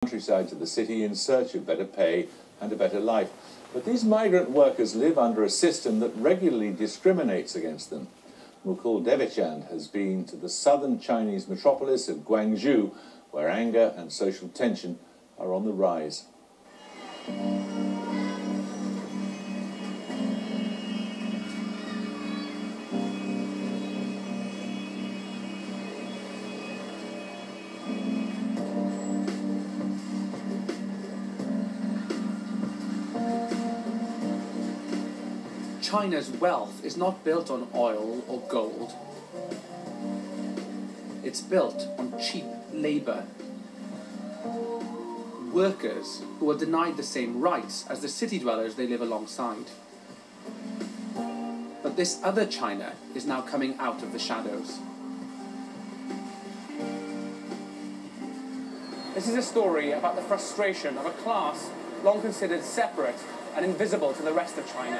countryside to the city in search of better pay and a better life. But these migrant workers live under a system that regularly discriminates against them. Mukul Devechand has been to the southern Chinese metropolis of Guangzhou, where anger and social tension are on the rise. China's wealth is not built on oil or gold. It's built on cheap labour. Workers who are denied the same rights as the city dwellers they live alongside. But this other China is now coming out of the shadows. This is a story about the frustration of a class long considered separate and invisible to the rest of China.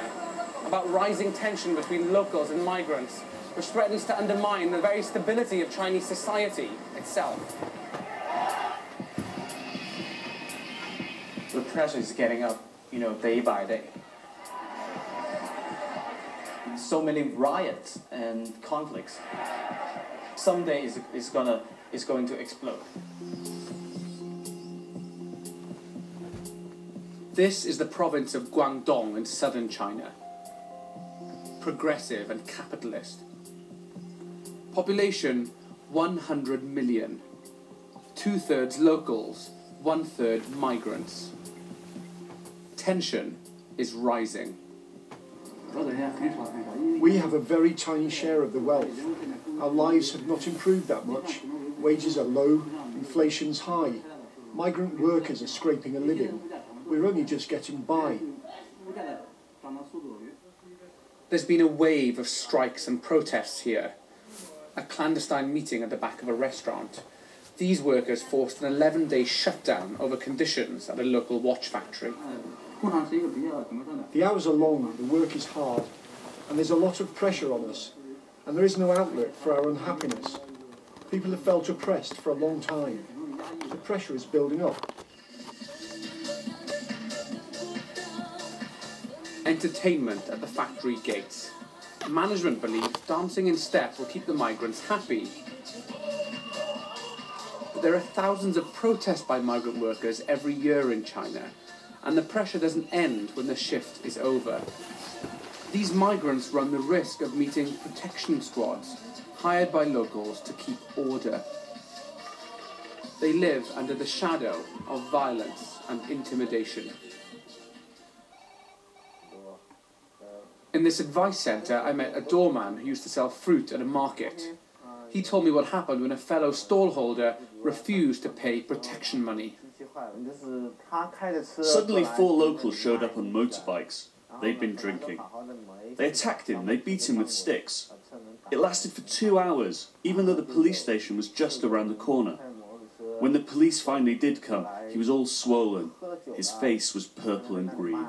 About rising tension between locals and migrants, which threatens to undermine the very stability of Chinese society itself. The pressure is getting up, day by day. So many riots and conflicts. Someday it's going to explode. This is the province of Guangdong in southern China. Progressive and capitalist. Population 100 million. 2/3 locals, 1/3 migrants. Tension is rising. We have a very tiny share of the wealth. Our lives have not improved that much. Wages are low, inflation's high. Migrant workers are scraping a living. We're only just getting by. There's been a wave of strikes and protests here. A clandestine meeting at the back of a restaurant. These workers forced an 11-day shutdown over conditions at a local watch factory. The hours are long, the work is hard, and there's a lot of pressure on us. And there is no outlet for our unhappiness. People have felt oppressed for a long time. The pressure is building up. Entertainment at the factory gates. Management believes dancing in step will keep the migrants happy. But there are thousands of protests by migrant workers every year in China, and the pressure doesn't end when the shift is over. These migrants run the risk of meeting protection squads hired by locals to keep order. They live under the shadow of violence and intimidation. In this advice centre, I met a doorman who used to sell fruit at a market. He told me what happened when a fellow stallholder refused to pay protection money. Suddenly 4 locals showed up on motorbikes. They'd been drinking. They attacked him, they beat him with sticks. It lasted for 2 hours, even though the police station was just around the corner. When the police finally did come, he was all swollen. His face was purple and green.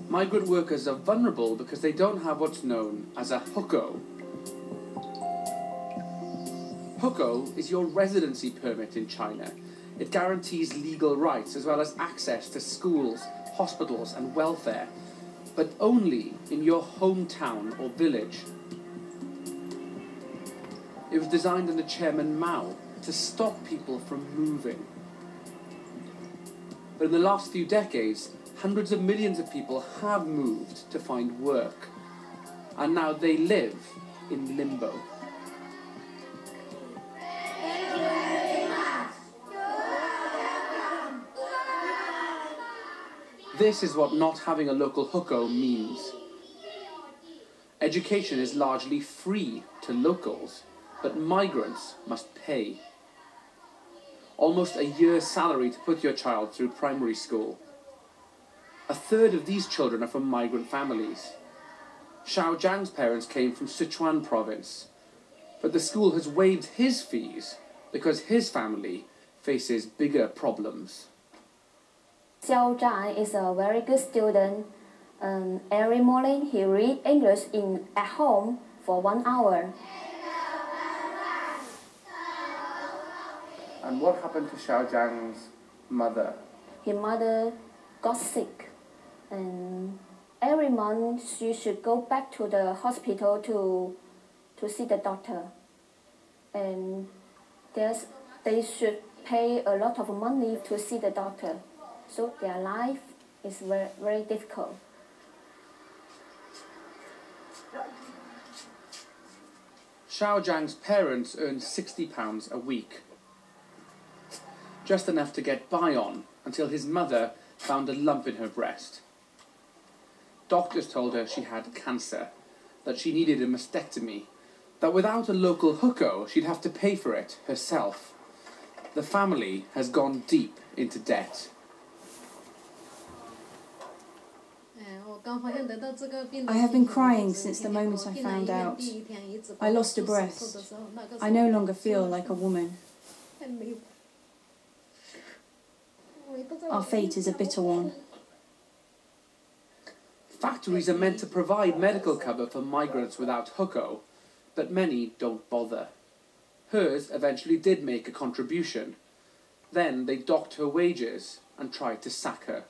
Migrant workers are vulnerable because they don't have what's known as a hukou. Hukou is your residency permit in China. It guarantees legal rights as well as access to schools, hospitals and welfare, but only in your hometown or village. It was designed under Chairman Mao to stop people from moving. But in the last few decades, hundreds of millions of people have moved to find work, and now they live in limbo. This is what not having a local hukou means. Education is largely free to locals, but migrants must pay. Almost a year's salary to put your child through primary school. 1/3 of these children are from migrant families. Xiao Zhang's parents came from Sichuan province, but the school has waived his fees because his family faces bigger problems. Xiao Zhang is a very good student. Every morning he reads English at home for 1 hour. And what happened to Xiao Zhang's mother? His mother got sick, and every month she should go back to the hospital to see the doctor. And they should pay a lot of money to see the doctor. So their life is very, very difficult. Xiao Zhang's parents earned £60 a week, just enough to get by on until his mother found a lump in her breast. Doctors told her she had cancer, that she needed a mastectomy, that without a local hukou she'd have to pay for it herself. The family has gone deep into debt. I have been crying since the moment I found out. I lost a breast. I no longer feel like a woman. Our fate is a bitter one. Factories are meant to provide medical cover for migrants without hukou, but many don't bother. Hers eventually did make a contribution. Then they docked her wages and tried to sack her.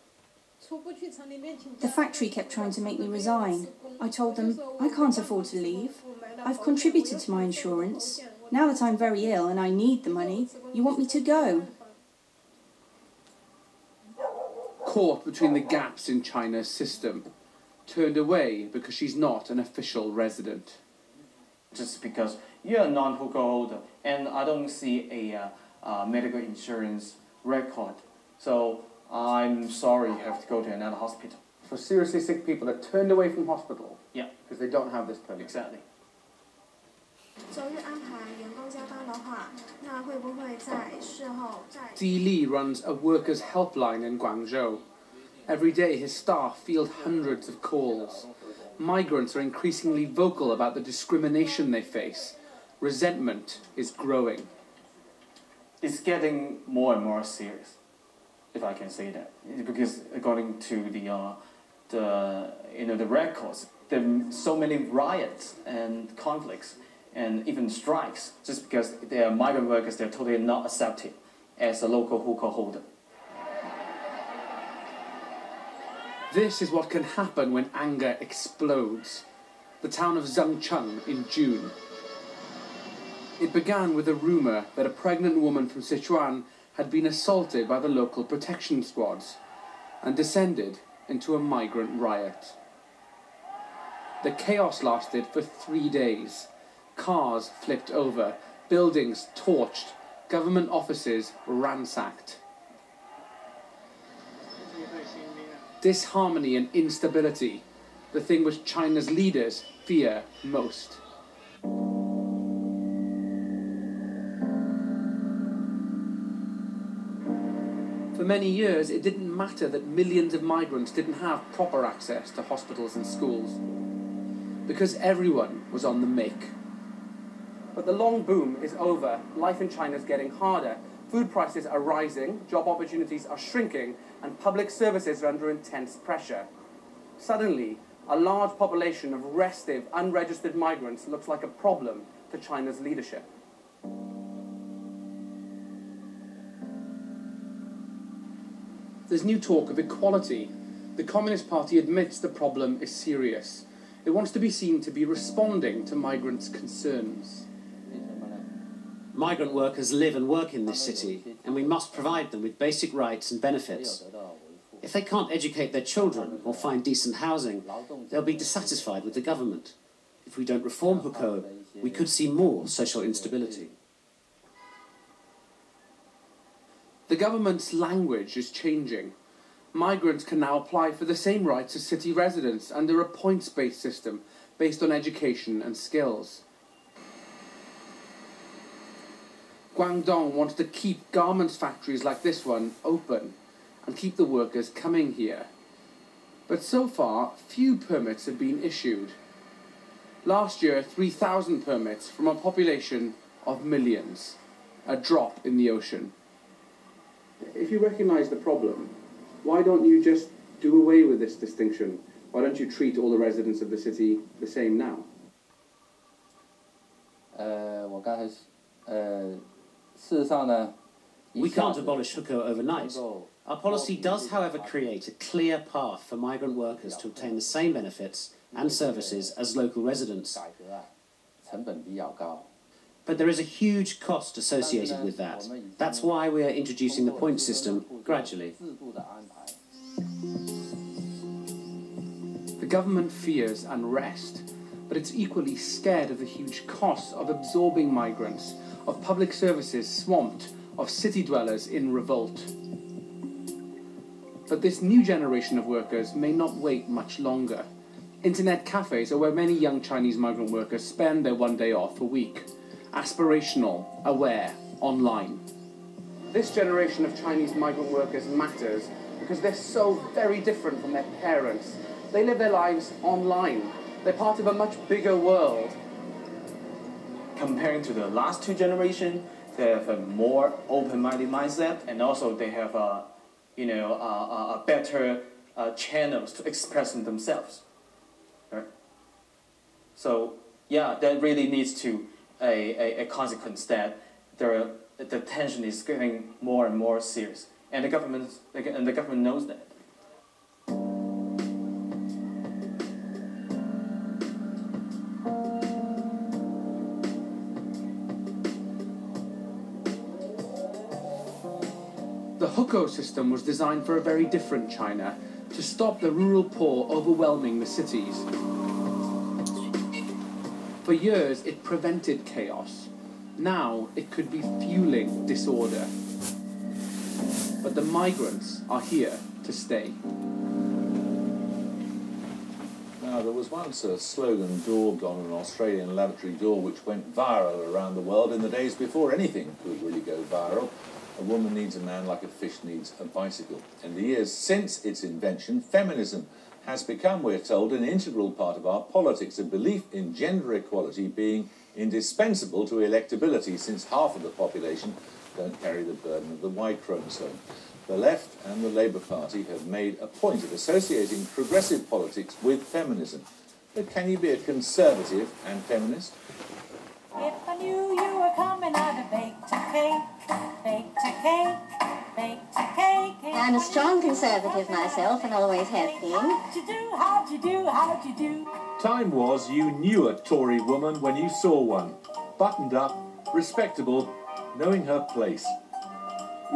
The factory kept trying to make me resign. I told them, I can't afford to leave. I've contributed to my insurance. Now that I'm very ill and I need the money, you want me to go? Caught between the gaps in China's system, turned away because she's not an official resident. Just because you're a non-hukou holder and I don't see a medical insurance record, so I'm sorry you have to go to another hospital. For seriously sick people are turned away from hospital? Yeah. Because they don't have this permit. Exactly. Di Li runs a workers' helpline in Guangzhou. Every day his staff field hundreds of calls. Migrants are increasingly vocal about the discrimination they face. Resentment is growing. It's getting more and more serious, if I can say that, because according to the records, there are so many riots and conflicts and even strikes just because they are migrant workers. They're totally not accepted as a local hukou holder. This is what can happen when anger explodes. The town of Zhengcheng in June. It began with a rumour that a pregnant woman from Sichuan had been assaulted by the local protection squads and descended into a migrant riot. The chaos lasted for 3 days. Cars flipped over, buildings torched, government offices ransacked. Disharmony and instability, the thing which China's leaders fear most. For many years, it didn't matter that millions of migrants didn't have proper access to hospitals and schools, because everyone was on the make. But the long boom is over. Life in China is getting harder. Food prices are rising, job opportunities are shrinking, and public services are under intense pressure. Suddenly, a large population of restive, unregistered migrants looks like a problem to China's leadership. There's new talk of equality. The Communist Party admits the problem is serious. It wants to be seen to be responding to migrants' concerns. Migrant workers live and work in this city, and we must provide them with basic rights and benefits. If they can't educate their children or find decent housing, they'll be dissatisfied with the government. If we don't reform hukou, we could see more social instability. The government's language is changing. Migrants can now apply for the same rights as city residents under a points-based system based on education and skills. Guangdong wants to keep garments factories like this one open and keep the workers coming here. But so far, few permits have been issued. Last year, 3,000 permits from a population of millions. A drop in the ocean. If you recognise the problem, why don't you just do away with this distinction? Why don't you treat all the residents of the city the same now? 事实上呢， We can't abolish hukou overnight. Our policy does, however, create a clear path for migrant workers to obtain the same benefits and services as local residents. But there is a huge cost associated with that. That's why we are introducing the point system gradually. The government fears unrest, but it's equally scared of the huge costs of absorbing migrants, of public services swamped, of city dwellers in revolt. But this new generation of workers may not wait much longer. Internet cafes are where many young Chinese migrant workers spend their one day off a week. Aspirational, aware, online. This generation of Chinese migrant workers matters because they're so very different from their parents. They live their lives online. They're part of a much bigger world. Comparing to the last two generations, they have a more open-minded mindset, and also they have a better channels to express themselves. Right? So yeah, that really leads to a consequence that the tension is getting more and more serious, and the government knows that. The hukou system was designed for a very different China, to stop the rural poor overwhelming the cities. For years, it prevented chaos. Now, it could be fueling disorder. But the migrants are here to stay. Now, there was once a slogan daubed on an Australian lavatory door which went viral around the world in the days before anything could really go viral. A woman needs a man like a fish needs a bicycle. In the years since its invention, feminism has become, we're told, an integral part of our politics, a belief in gender equality being indispensable to electability, since half of the population don't carry the burden of the Y chromosome. The left and the Labour Party have made a point of associating progressive politics with feminism. But can you be a conservative and feminist? If I knew you were coming, I'd have baked a cake, baked a cake, baked a cake. I'm a strong conservative myself and always have been. How'd you do, how'd you do, how'd you do? Time was you knew a Tory woman when you saw one. Buttoned up, respectable, knowing her place.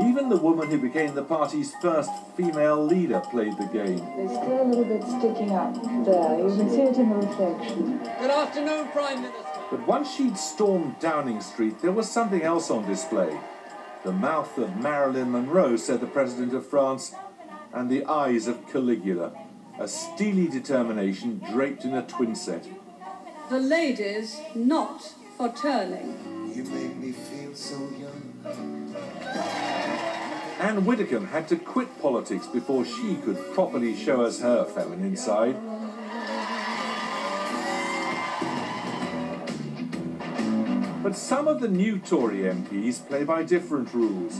Even the woman who became the party's first female leader played the game. There's still a little bit sticking up there. You can see it in the reflection. Good afternoon, Prime Minister. But once she'd stormed Downing Street, there was something else on display. The mouth of Marilyn Monroe, said the President of France, and the eyes of Caligula. A steely determination draped in a twin set. The ladies not for turning. You make me feel so young. Anne Widdecombe had to quit politics before she could properly show us her feminine side. But some of the new Tory MPs play by different rules.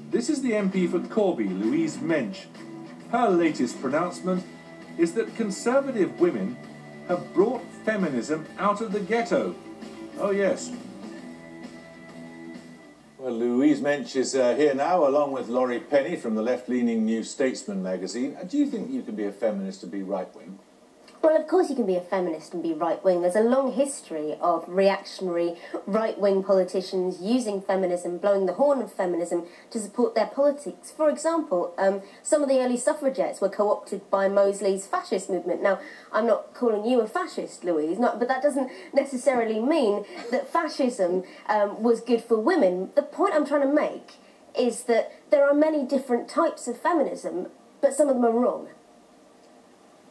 This is the MP for Corby, Louise Mensch. Her latest pronouncement is that conservative women have brought feminism out of the ghetto. Oh yes. Well, Louise Mensch is here now, along with Laurie Penny from the left-leaning New Statesman magazine. Do you think you can be a feminist and be right-wing? Well, of course you can be a feminist and be right-wing. There's a long history of reactionary right-wing politicians using feminism, blowing the horn of feminism to support their politics. For example, some of the early suffragettes were co-opted by Mosley's fascist movement. Now, I'm not calling you a fascist, Louise, but that doesn't necessarily mean that fascism was good for women. The point I'm trying to make is that there are many different types of feminism, but some of them are wrong.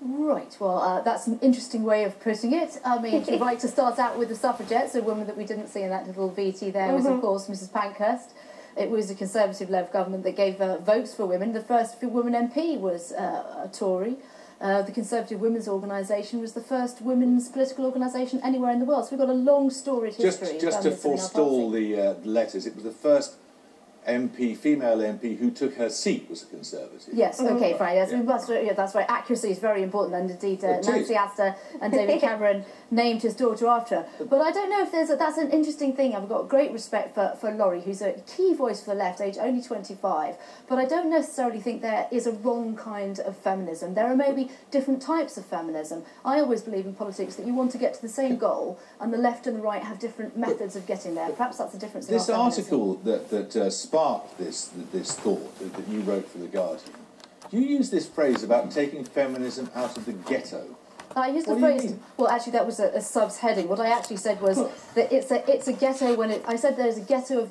Right, well, that's an interesting way of putting it. I mean, you're right to start out with the suffragettes. A woman that we didn't see in that little VT there was, of course, Mrs. Pankhurst. It was a Conservative-led government that gave votes for women. The first woman MP was a Tory. The Conservative Women's Organisation was the first women's political organisation anywhere in the world. So we've got a long storied history. Just to forestall the letters, it was the first MP, female MP, who took her seat was a Conservative. Yes, okay, fine. Yes, Yeah. we must. Yeah, that's right. Accuracy is very important, and indeed, It Nancy is. Astor and David Cameron named his daughter after her. But I don't know if that's an interesting thing. I've got great respect for Laurie, who's a key voice for the left, age only 25. But I don't necessarily think there is a wrong kind of feminism. There are maybe different types of feminism. I always believe in politics that you want to get to the same goal, and the left and the right have different methods of getting there. Perhaps that's the difference. This in our feminism. article that sparked this thought that you wrote for The Guardian, you use this phrase about taking feminism out of the ghetto. I used the What do you phrase. mean? Well, actually, that was a subs heading. What I actually said was that it's a ghetto when I said there's a ghetto of the